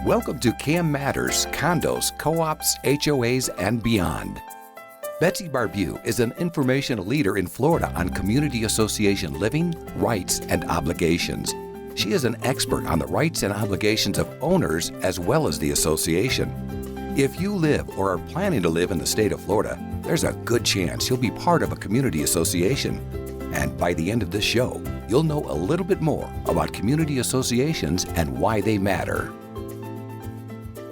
Welcome to CAM Matters, Condos, Co-ops, HOAs, and beyond. Betsy Barbieux is an informational leader in Florida on community association living, rights, and obligations. She is an expert on the rights and obligations of owners as well as the association. If you live or are planning to live in the state of Florida, there's a good chance you'll be part of a community association. And by the end of this show, you'll know a little bit more about community associations and why they matter.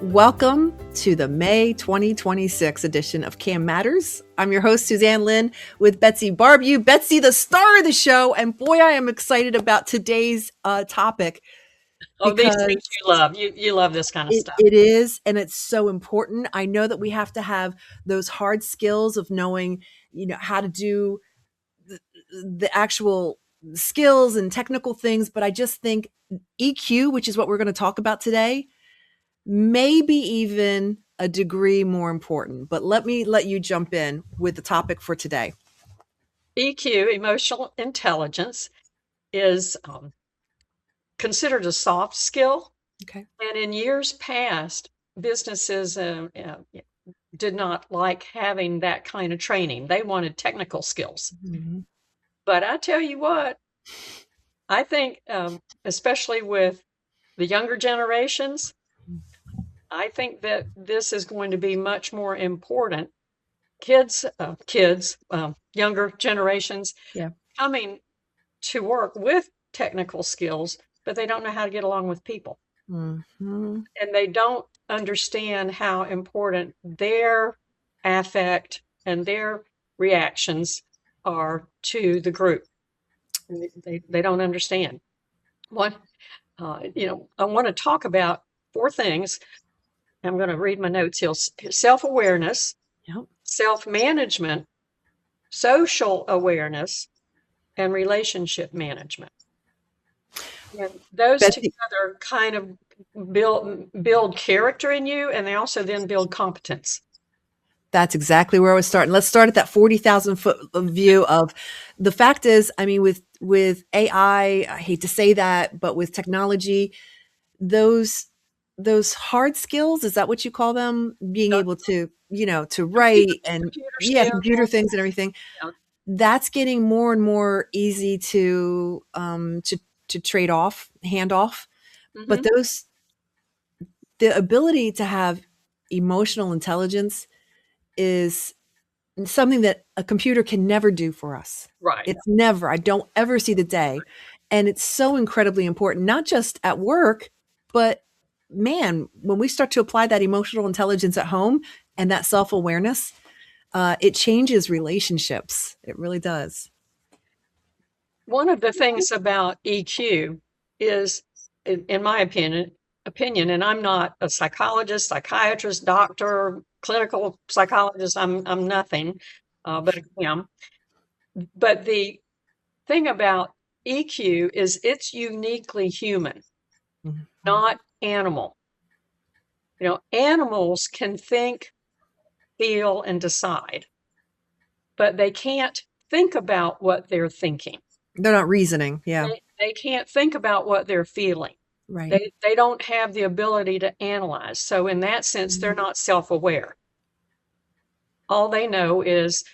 Welcome to the May 2026 edition of CAM Matters. I'm your host, Suzanne Lynn, with Betsy Barbieux. Betsy, the star of the show. And boy, I am excited about today's topic. Oh, these things you love. You love this kind of stuff. It is, and it's so important. I know that we have to have those hard skills of knowing, how to do the actual skills and technical things. But I just think EQ, which is what we're going to talk about today, maybe even a degree more important. But let you jump in with the topic for today. EQ, emotional intelligence, is considered a soft skill. Okay. And in years past, businesses did not like having that kind of training. They wanted technical skills. Mm-hmm. But I tell you what, I think, especially with the younger generations, I think that this is going to be much more important. Kids, younger generations, coming to work with technical skills, but they don't know how to get along with people. Mm-hmm. And they don't understand how important their affect and their reactions are to the group. They don't understand. I want to talk about 4 things. I'm going to read my notes here. Self-awareness, self-management, social awareness, and relationship management. And those together kind of build character in you, and they also then build competence. That's exactly where I was starting. Let's start at that 40,000 foot view of the fact is, with AI, I hate to say that, but with technology, those hard skills, is that what you call them? Being able to, to write and computer things and everything. Yeah. That's getting more and more easy to trade off, hand off. Mm-hmm. But the ability to have emotional intelligence is something that a computer can never do for us. Right. I don't ever see the day. And it's so incredibly important, not just at work, but man, when we start to apply that emotional intelligence at home and that self-awareness, it changes relationships. It really does. One of the things about EQ is, in my opinion, and I'm not a psychologist, psychiatrist, doctor, clinical psychologist. I'm nothing, but I am. But the thing about EQ is it's uniquely human, Mm-hmm. not animal. Animals can think, feel, and decide, but they can't think about what they're thinking. They're not reasoning. Yeah. They can't think about what they're feeling. Right. They don't have the ability to analyze. So in that sense, they're not self-aware. All they know is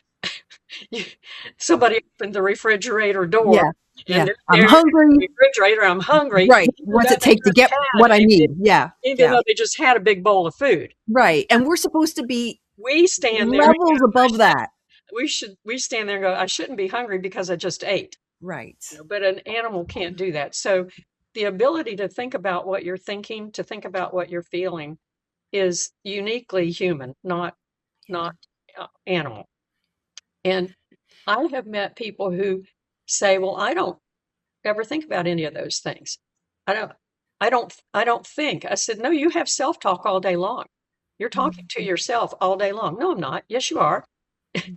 somebody opened the refrigerator door. Yeah. I'm hungry. Refrigerator, I'm hungry. Right. What's it take to get what I need? Even though they just had a big bowl of food. Right. And we're supposed to be stand there levels above that. We stand there and go, I shouldn't be hungry because I just ate. Right. But an animal can't do that. So the ability to think about what you're thinking, to think about what you're feeling, is uniquely human, not animal. And I have met people who say, well, I don't ever think about any of those things. I don't think. I said, no, you have self-talk all day long. You're talking to yourself all day long. No, I'm not. Yes, you are.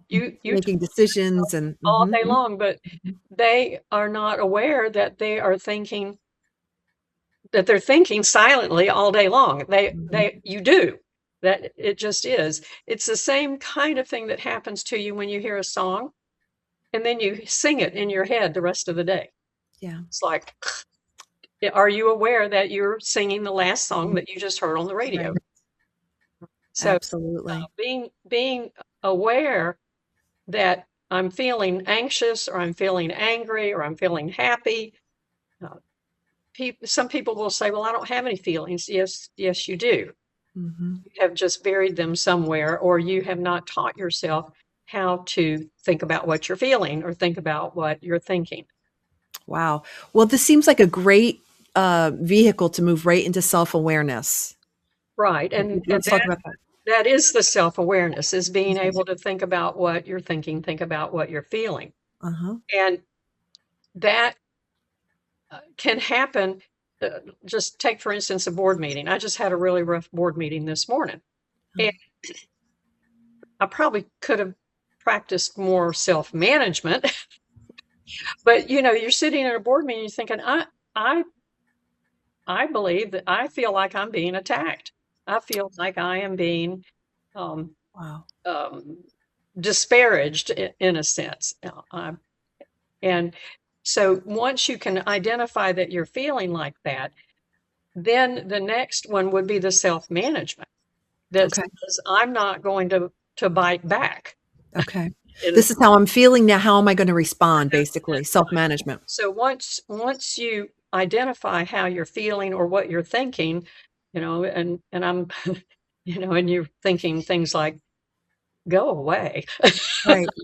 You making decisions and all day long, but they are not aware that they're thinking silently all day long. You do. That it just is. It's the same kind of thing that happens to you when you hear a song and then you sing it in your head the rest of the day. Yeah. It's like, Are you aware that you're singing the last song that you just heard on the radio? Right. So Absolutely. being aware that I'm feeling anxious or I'm feeling angry or I'm feeling happy. Some people will say, well, I don't have any feelings. Yes, you do. Mm-hmm. You have just buried them somewhere, or you have not taught yourself how to think about what you're feeling or think about what you're thinking. Wow. Well, this seems like a great vehicle to move right into self-awareness. Right. And Let's talk about that. that is the self-awareness, is being able to think about what you're thinking, think about what you're feeling. Uh-huh. And that can happen. Just take, for instance, a board meeting. I just had a really rough board meeting this morning. And I probably could have practiced more self-management. But, you're sitting in a board meeting, you're thinking, I believe that I feel like I'm being attacked. I feel like I am being Wow. disparaged in a sense. And so once you can identify that you're feeling like that, then the next one would be the self-management. That says, I'm not going to bite back. Okay. This is how I'm feeling now. How am I going to respond? Basically, self-management. So once you identify how you're feeling or what you're thinking, and I'm, and you're thinking things like, go away.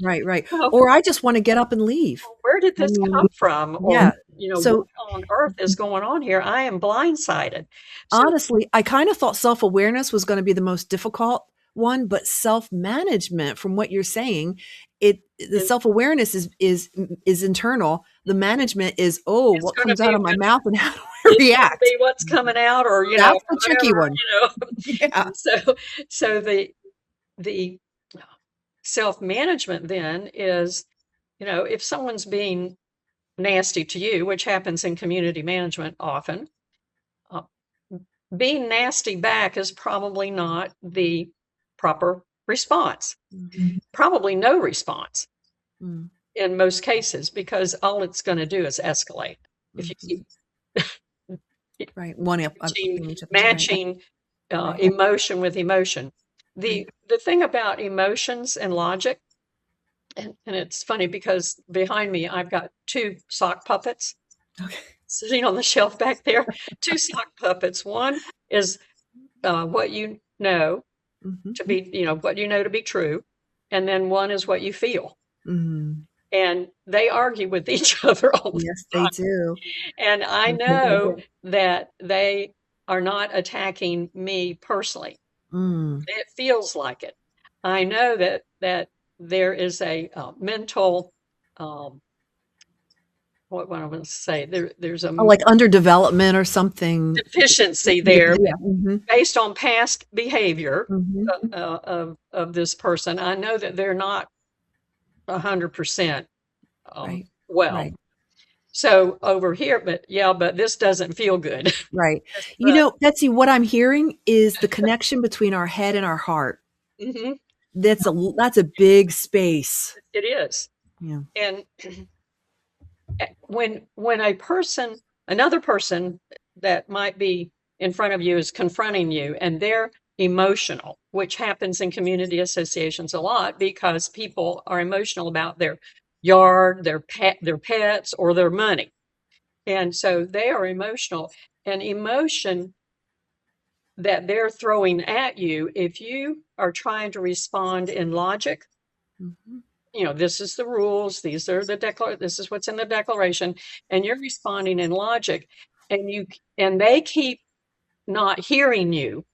Right. Or I just want to get up and leave. Where did this come from? Yeah. Or, what on earth is going on here? I am blindsided. Honestly, I kind of thought self-awareness was going to be the most difficult one, but self-management, from what you're saying, the self-awareness is internal. The management is, what comes out of my mouth and how do I react? Be what's coming out, or that's the tricky one. Yeah. So the self-management then is, if someone's being nasty to you, which happens in community management often, being nasty back is probably not the proper response. Mm-hmm. Probably no response in most cases, because all it's going to do is escalate. If you keep matching emotion with emotion. The thing about emotions and logic, and it's funny because behind me I've got 2 sock puppets sitting on the shelf back there. 2 sock puppets. One is what you know to be, what you know to be true, and then one is what you feel. And they argue with each other all the time. Yes, they do. And I know that they are not attacking me personally. It feels like it. I know that there is a mental, what am I going to say? There's a like underdevelopment or something, deficiency there based on past behavior of this person. I know that they're not 100% well. Right. So over here, but this doesn't feel good. Right. Betsy, what I'm hearing is the connection between our head and our heart. That's a big space. It is. Yeah. And when another person that might be in front of you is confronting you and they're emotional, which happens in community associations a lot because people are emotional about their yard, their pets, or their money. And so they are emotional. And emotion that they're throwing at you, if you are trying to respond in logic, this is the rules, these are this is what's in the declaration, and you're responding in logic, and they keep not hearing you,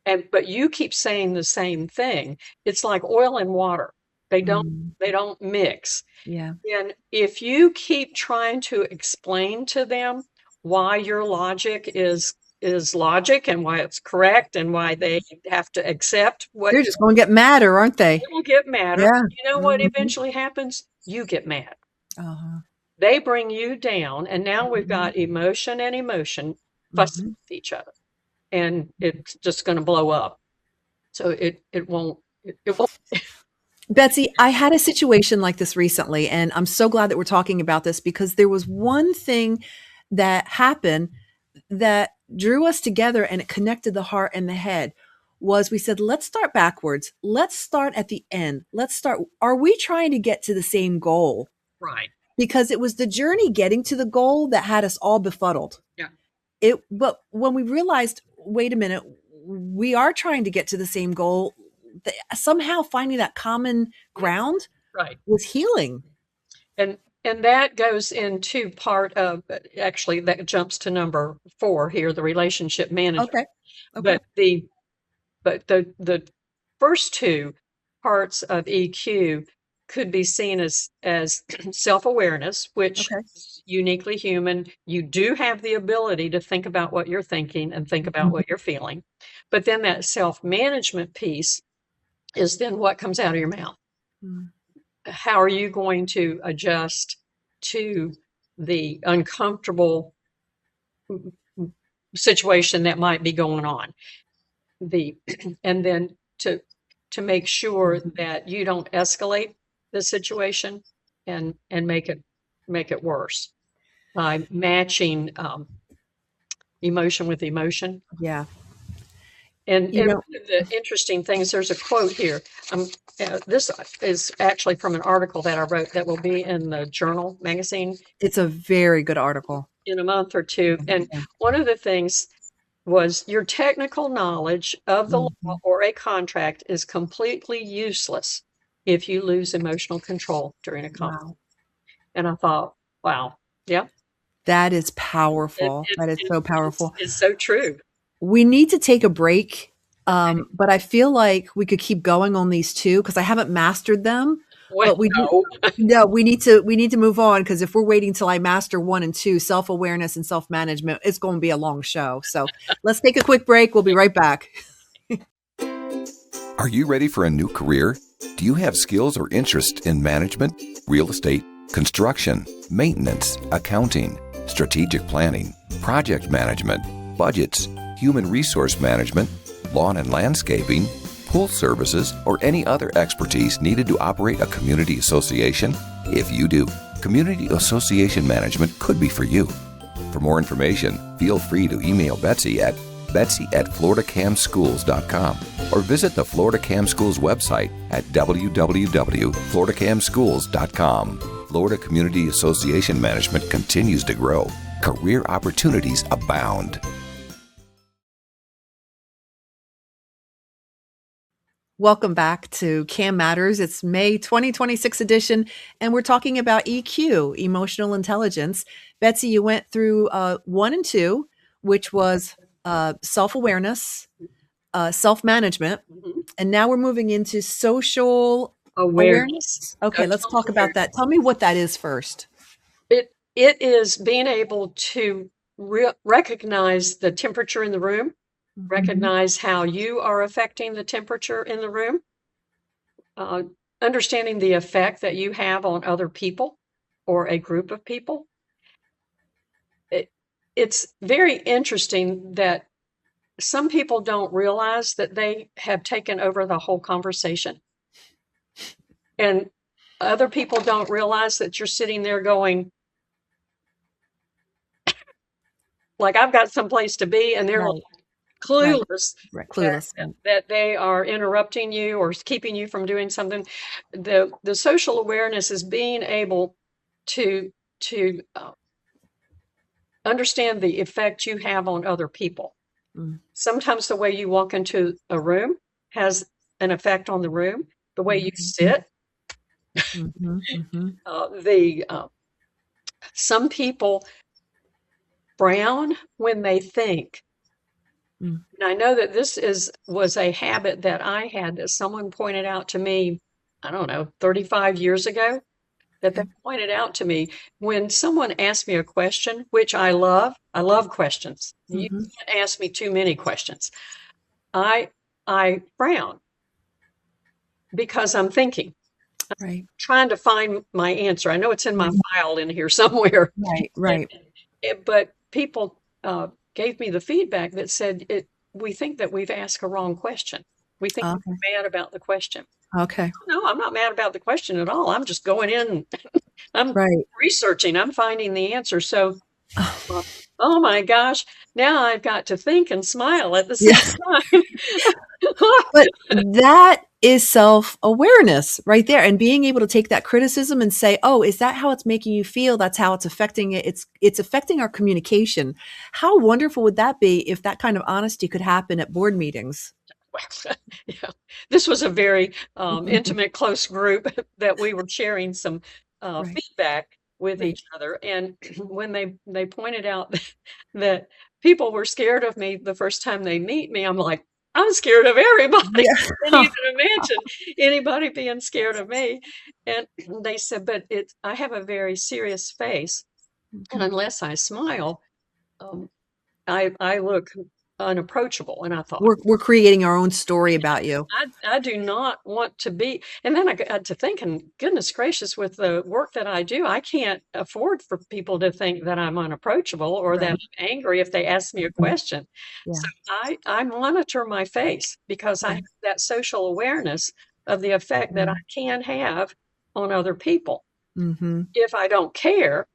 but you keep saying the same thing. It's like oil and water. They don't mix. Yeah. And if you keep trying to explain to them why your logic is logic and why it's correct and why they have to accept what they're just going to get madder, aren't they? They will get madder. Yeah. You know what eventually happens? You get mad. They bring you down, and now we've got emotion and emotion fussing with each other, and it's just going to blow up. So it won't. Betsy, I had a situation like this recently, and I'm so glad that we're talking about this because there was one thing that happened that drew us together and it connected the heart and the head was we said, let's start backwards. Let's start at the end. Are we trying to get to the same goal? Right. Because it was the journey getting to the goal that had us all befuddled. Yeah. But when we realized, wait a minute, we are trying to get to the same goal, somehow finding that common ground Right. was healing. And that goes into part of, actually, that jumps to number 4 here, the relationship management. Okay. But the first 2 parts of EQ could be seen as self-awareness, which is uniquely human. You do have the ability to think about what you're thinking and think about what you're feeling. But then that self-management piece is then what comes out of your mouth. How are you going to adjust to the uncomfortable situation that might be going on? And then to make sure that you don't escalate the situation and make it worse by matching emotion with emotion. Yeah. And one of the interesting things, there's a quote here. This is actually from an article that I wrote that will be in the Journal magazine. It's a very good article. In a month or 2. And one of the things was your technical knowledge of the law or a contract is completely useless if you lose emotional control during a conflict. Wow. And I thought, wow, yeah. That is powerful. That is so powerful. It's so true. We need to take a break, but I feel like we could keep going on these 2 because I haven't mastered them. Well, but we need to move on, because if we're waiting till I master 1 and 2, self-awareness and self-management, it's going to be a long show. So let's take a quick break. We'll be right back. Are you ready for a new career? Do you have skills or interest in management, real estate, construction, maintenance, accounting, strategic planning, project management, budgets, human resource management, lawn and landscaping, pool services, or any other expertise needed to operate a community association? If you do, community association management could be for you. For more information, feel free to email Betsy at betsy@floridacamschools.com or visit the Florida Cam Schools website at www.floridacamschools.com. Florida Community Association Management continues to grow. Career opportunities abound. Welcome back to CAM Matters. It's May 2026 edition, and we're talking about EQ, emotional intelligence. Betsy, you went through 1 and 2, which was self-awareness, self-management, and now we're moving into social awareness. Okay, let's talk about that. Tell me what that is first. It is being able to recognize the temperature in the room. Recognize how you are affecting the temperature in the room, understanding the effect that you have on other people or a group of people. It's very interesting that some people don't realize that they have taken over the whole conversation. And other people don't realize that you're sitting there going, like, I've got someplace to be, and they're like, clueless, clueless. That they are interrupting you or keeping you from doing something. The social awareness is being able to understand the effect you have on other people. Sometimes the way you walk into a room has an effect on the room. The way you sit. Some people frown when they think. And I know that this was a habit that I had that someone pointed out to me, I don't know, 35 years ago, that they pointed out to me when someone asked me a question, which I love questions. You can't ask me too many questions. I frown because I'm thinking. I'm trying to find my answer. I know it's in my file in here somewhere. Right. But people gave me the feedback that said, we think that we've asked a wrong question. We think we're mad about the question. Okay. No, I'm not mad about the question at all. I'm just going in. I'm researching. I'm finding the answer. So Oh my gosh, now I've got to think and smile at the same Yeah. time. But that is self-awareness right there, and being able to take that criticism and say, "Oh, is that how it's making you feel? That's how it's affecting it. It's affecting our communication." How wonderful would that be if that kind of honesty could happen at board meetings? Yeah, this was a very intimate, close group that we were sharing some Right, feedback with right. each other. And when they pointed out that people were scared of me the first time they meet me, I'm like, I'm scared of everybody. Can you Yeah. even imagine anybody being scared of me? And they said, but I have a very serious face, and Mhm. unless I smile, um, I look unapproachable. And I thought, We're creating our own story about you. I do not want to be. And then I got to thinking, goodness gracious, with the work that I do, I can't afford for people to think that I'm unapproachable or that Right. I'm angry if they ask me a question. Yeah. So I monitor my face because I have Right. that social awareness of the effect that I can have on other people. Mhm. If I don't care,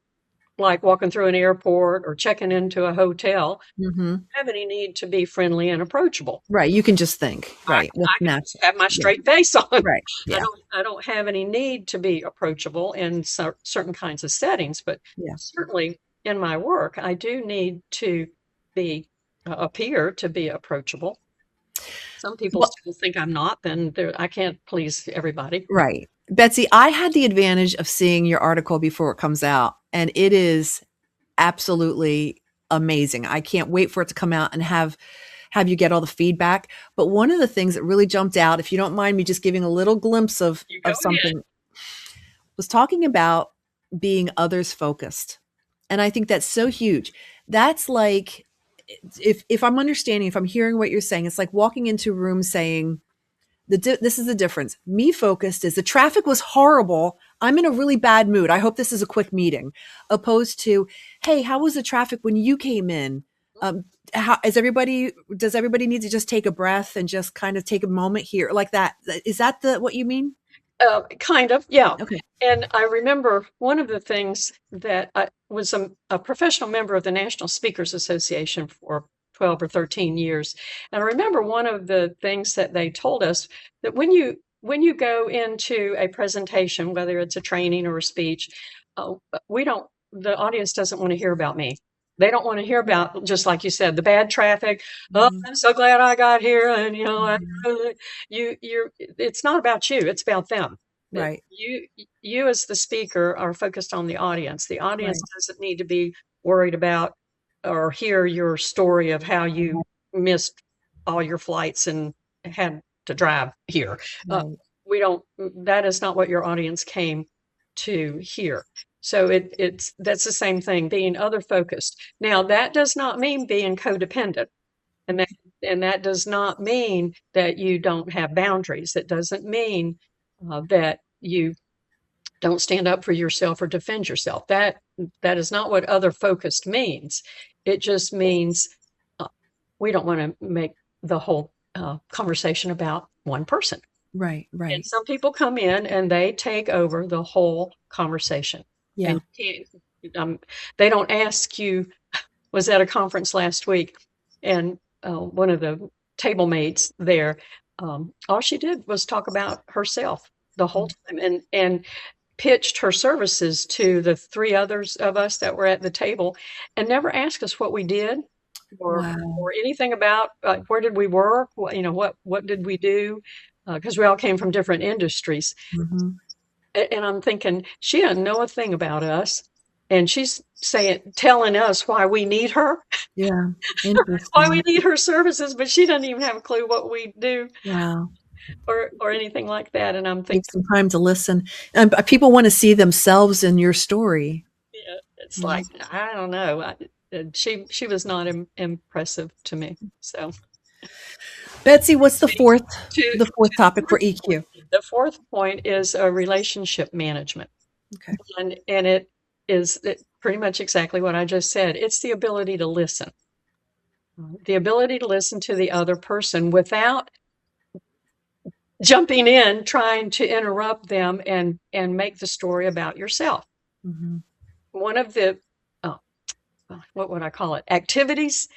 like walking through an airport or checking into a hotel, Mhm. I don't have any need to be friendly and approachable. Right, you can just think. Right, what's I can just natural. have my Yeah. straight face on. Right. Yeah. I don't have any need to be approachable in certain kinds of settings, but Yeah. certainly in my work, I do need to be appear to be approachable. Some people Well, still think I'm not, then I can't please everybody. right. Betsy, I had the advantage of seeing your article before it comes out, and it is absolutely amazing. I can't wait for it to come out and have you get all the feedback. But one of the things that really jumped out, if you don't mind me just giving a little glimpse You go of ahead. something, was talking about being others focused. And I think that's so huge. That's like if I'm understanding, if I'm hearing what you're saying, it's like walking into a room saying, this is the difference. Me focused is the traffic was horrible. I'm in a really bad mood. I hope this is a quick meeting. Opposed to, hey, how was the traffic when you came in? Does everybody need to just take a breath and just kind of take a moment here like that? Is that what you mean? Kind of, yeah. Okay. And I remember one of the things that I was a professional member of the National Speakers Association for 12 or 13 years. And I remember one of the things that they told us that when you go into a presentation, whether it's a training or a speech, uh, the audience doesn't want to hear about me. They don't want to hear about, just like you said, the bad traffic. Oh, Mhm. I'm so glad I got here. And, Mhm. it's not about you, it's about them. That Right. you as the speaker are focused on the audience. The audience Right. doesn't need to be worried about or hear your story of how you missed all your flights and had to drive here. Uh, Right. we don't. That is not what your audience came to hear. So that's the same thing, being other focused. Now that does not mean being codependent. And that does not mean that you don't have boundaries. It doesn't mean that you don't stand up for yourself or defend yourself. That is not what other focused means. It just means uh, we don't want to make the whole conversation about one person. Right. And Right. some people come in and they take over the whole conversation. Yeah. And they don't ask you, was at a conference last week, and one of the table mates there, all she did was talk about herself the whole Mm. time, and pitched her services to the three others of us that were at the table, and never asked us what we did Wow. or anything about where did we work, what did we do, because we all came from different industries. Mhm. And I'm thinking, she doesn't know a thing about us. And she's telling us why we need her, Yeah. why we Interesting. need her services, but she doesn't even have a clue what we do Wow. or anything like that. And I'm Take thinking, some time to listen. And people want to see themselves in your story. yeah, it's Yeah. like, I don't know. She was not impressive to me. So Betsy, what's to the fourth topic for EQ? the fourth point is relationship management. Okay. And it pretty much exactly what I just said. It's the ability to listen. The ability to listen to the other person without jumping in, trying to interrupt them and make the story about yourself. Mhm. One of the what would I call it? Activities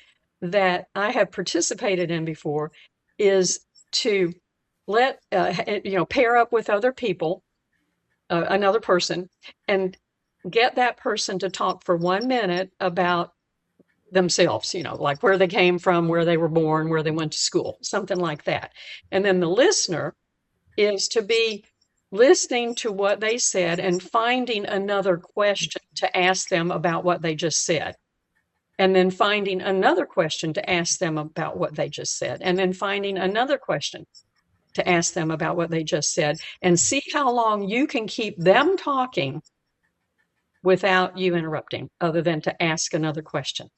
that I have participated in before is to let, pair up with other people, another person, and get that person to talk for 1 minute about themselves, like where they came from, where they were born, where they went to school, something like that. And then the listener is to be listening to what they said and finding another question to ask them about what they just said. And then finding another question to ask them about what they just said. And then finding another question to ask them about what they just said. And see how long you can keep them talking without you interrupting, other than to ask another question.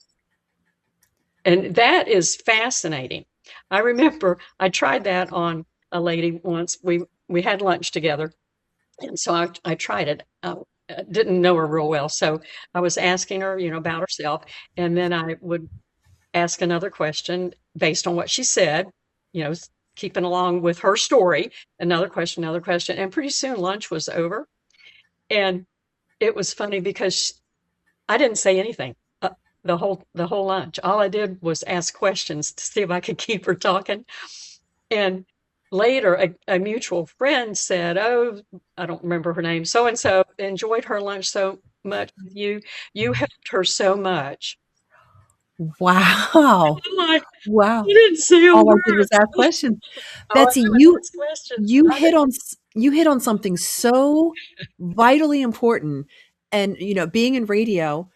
And that is fascinating. I remember I tried that on a lady once. We had lunch together, and so I tried it. I didn't know her real well, so I was asking her, about herself, and then I would ask another question based on what she said, keeping along with her story. Another question, and pretty soon lunch was over, and it was funny because I didn't say anything. The whole lunch. All I did was ask questions to see if I could keep her talking. And later, a mutual friend said, "Oh, I don't remember her name. So and so enjoyed her lunch so much with you. You helped her so much." Wow. I'm like, Wow. you didn't say a All I word. did was ask questions. All I Betsy, did was ask questions. you hit on something so vitally important. And being in radio,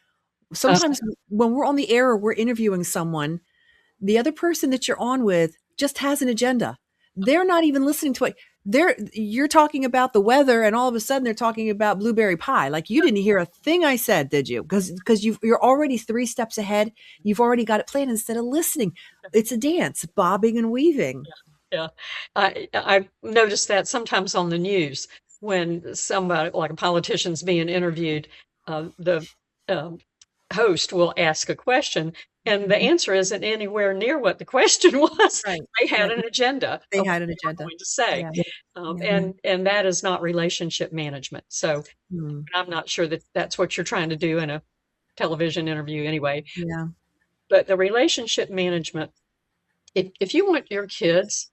sometimes when we're on the air or we're interviewing someone, the other person that you're on with just has an agenda. They're not even listening to you're talking about the weather, and all of a sudden they're talking about blueberry pie. Like, you didn't hear a thing I said, did you? Because you're already 3 steps ahead. You've already got it planned instead of listening. It's a dance, bobbing and weaving. Yeah. I've noticed that sometimes on the news when somebody, like a politician's being interviewed, the host will ask a question, and the answer isn't anywhere near what the question was. Right. They had an agenda. They of had what an they were agenda. going to say. Yeah. And that is not relationship management. So I'm not sure that that's what you're trying to do in a television interview anyway. Yeah. But the relationship management, if you want your kids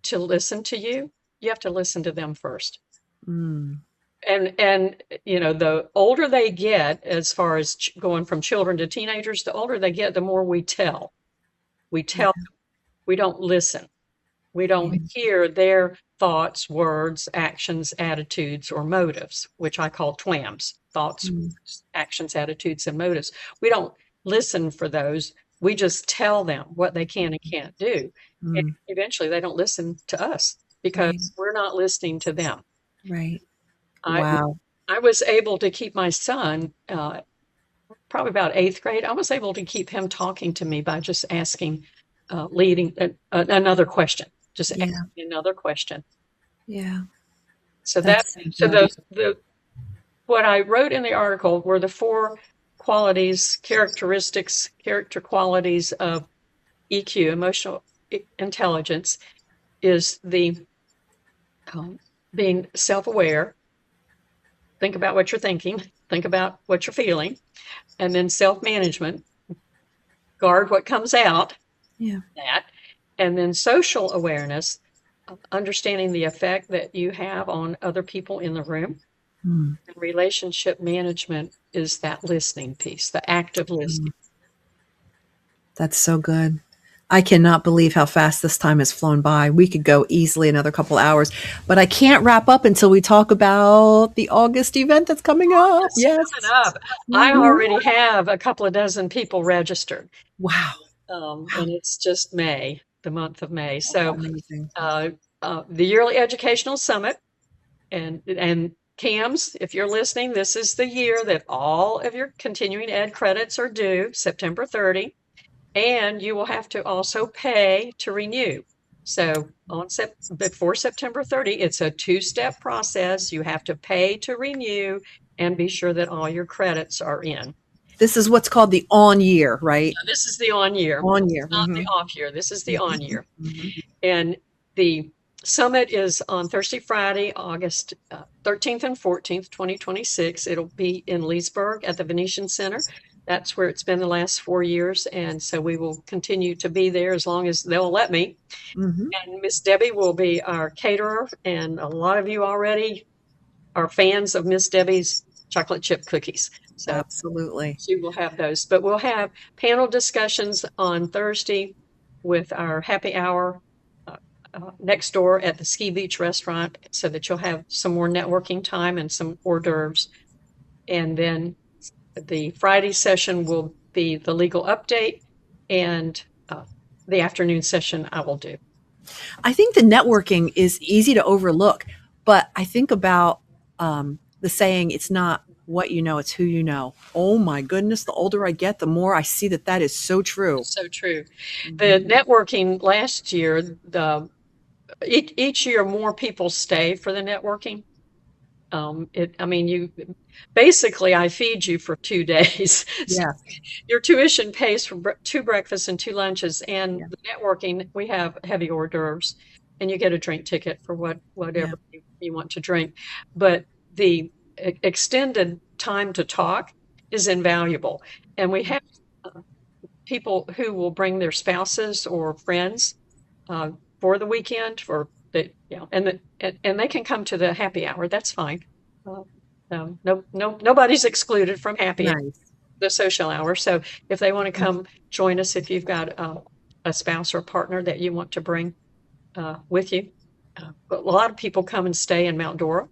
to listen to you, you have to listen to them first. Mm. And the older they get, as far as going from children to teenagers, the older they get, the more we tell. We tell them. We don't listen. We don't hear their thoughts, words, actions, attitudes, or motives, which I call TWAMs: thoughts, words, actions, attitudes, and motives. We don't listen for those. We just tell them what they can and can't do. And eventually they don't listen to us because we're not listening to them. Right. Wow. I was able to keep my son, probably about 8th grade, I was able to keep him talking to me by just asking, leading another question, just asking another question. Yeah. So what I wrote in the article were the 4 character qualities of EQ, emotional intelligence, is the being self-aware. Think about what you're thinking, think about what you're feeling, and then self-management, guard what comes out. Yeah. That, and then social awareness, understanding the effect that you have on other people in the room. And relationship management is that listening piece, the active listening. That's so good. I cannot believe how fast this time has flown by. We could go easily another couple hours, but I can't wrap up until we talk about the August event that's coming up. Yes. Coming up. I already have a couple of dozen people registered. Wow. And it's just May, the month of May. So amazing. The Yearly Educational Summit and CAMs, if you're listening, this is the year that all of your continuing ed credits are due, September 30. And you will have to also pay to renew. So before September 30, it's a 2-step process. You have to pay to renew and be sure that all your credits are in. This is what's called the on year, right? So this is the on year. On year. Not the off year. This is the on year. And the summit is on Thursday, Friday, August 13th and 14th, 2026. It'll be in Leesburg at the Venetian Center. That's where it's been the last 4 years, and so we will continue to be there as long as they'll let me. Mhm. And Miss Debbie will be our caterer, and a lot of you already are fans of Miss Debbie's chocolate chip cookies. So Absolutely. she will have those. But we'll have panel discussions on Thursday with our happy hour next door at the Ski Beach restaurant, so that you'll have some more networking time and some hors d'oeuvres. And then the Friday session will be the legal update, and the afternoon session I will do. I think the networking is easy to overlook, but I think about the saying, it's not what you know, it's who you know. Oh my goodness, the older I get, the more I see that that is so true. So true. The networking last year, each year more people stay for the networking. You basically, I feed you for 2 days. So Yeah. your tuition pays for 2 breakfasts and 2 lunches, and Yeah. the networking, we have heavy hors d'oeuvres, and you get a drink ticket for whatever you want to drink. But the extended time to talk is invaluable, and we have people who will bring their spouses or friends for the weekend, and they can come to the happy hour. That's fine. Nobody's excluded from happy hour, Nice. the social hour. So if they want to come join us, if you've got a spouse or partner that you want to bring with you, but a lot of people come and stay in Mount Dora,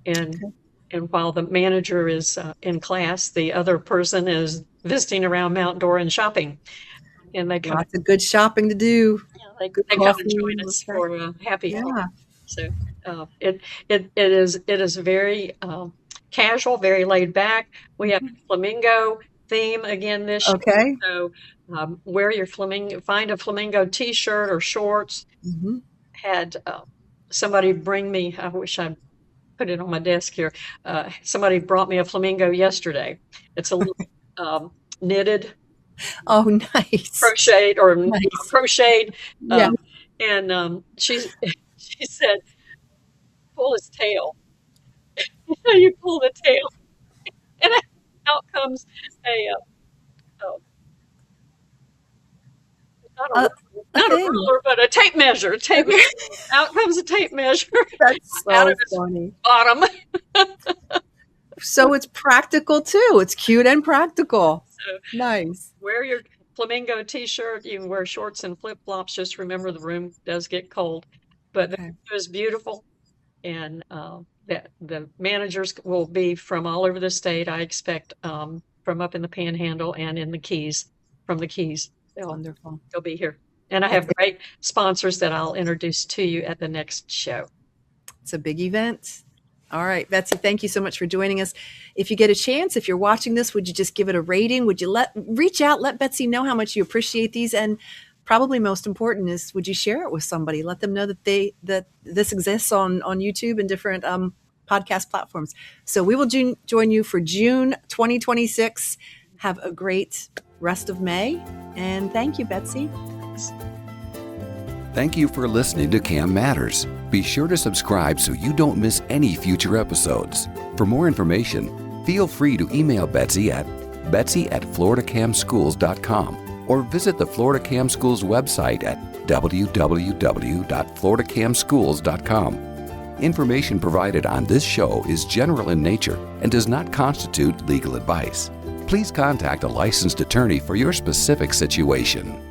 and while the manager is in class, the other person is visiting around Mount Dora and shopping, and they come. Lots of good shopping to do. They Good come and coffee, join us for a happy hour. Yeah. So it is very casual, very laid back. We have a flamingo theme again this year. Okay. So wear your find a flamingo T-shirt or shorts. Mm-hmm. Had somebody bring me. I wish I put it on my desk here. Somebody brought me a flamingo yesterday. It's a little knitted. Oh, nice. Crocheted or Nice. crocheted. Yeah. And she said, pull his tail. You pull the tail, and out comes not a ruler, but a tape measure. Out comes a tape measure. That's out so of his funny. bottom. So it's practical too. It's cute and practical. So Nice. wear your flamingo T-shirt. You can wear shorts and flip-flops. Just remember the room does get cold, but the view is beautiful, and that the managers will be from all over the state. I expect from up in the Panhandle and in the Keys, from the Keys. Wonderful. They'll be here. And I have great sponsors that I'll introduce to you at the next show. It's a big event. All right, Betsy, thank you so much for joining us. If you get a chance, if you're watching this, would you just give it a rating? Would you reach out, let Betsy know how much you appreciate these? And probably most important is, would you share it with somebody? Let them know that this exists on YouTube and different podcast platforms. So we will join you for June 2026. Have a great rest of May. And thank you, Betsy. Thank you for listening to CAM Matters. Be sure to subscribe so you don't miss any future episodes. For more information, feel free to email Betsy at betsy@floridacamschools.com or visit the Florida Cam Schools website at www.floridacamschools.com. Information provided on this show is general in nature and does not constitute legal advice. Please contact a licensed attorney for your specific situation.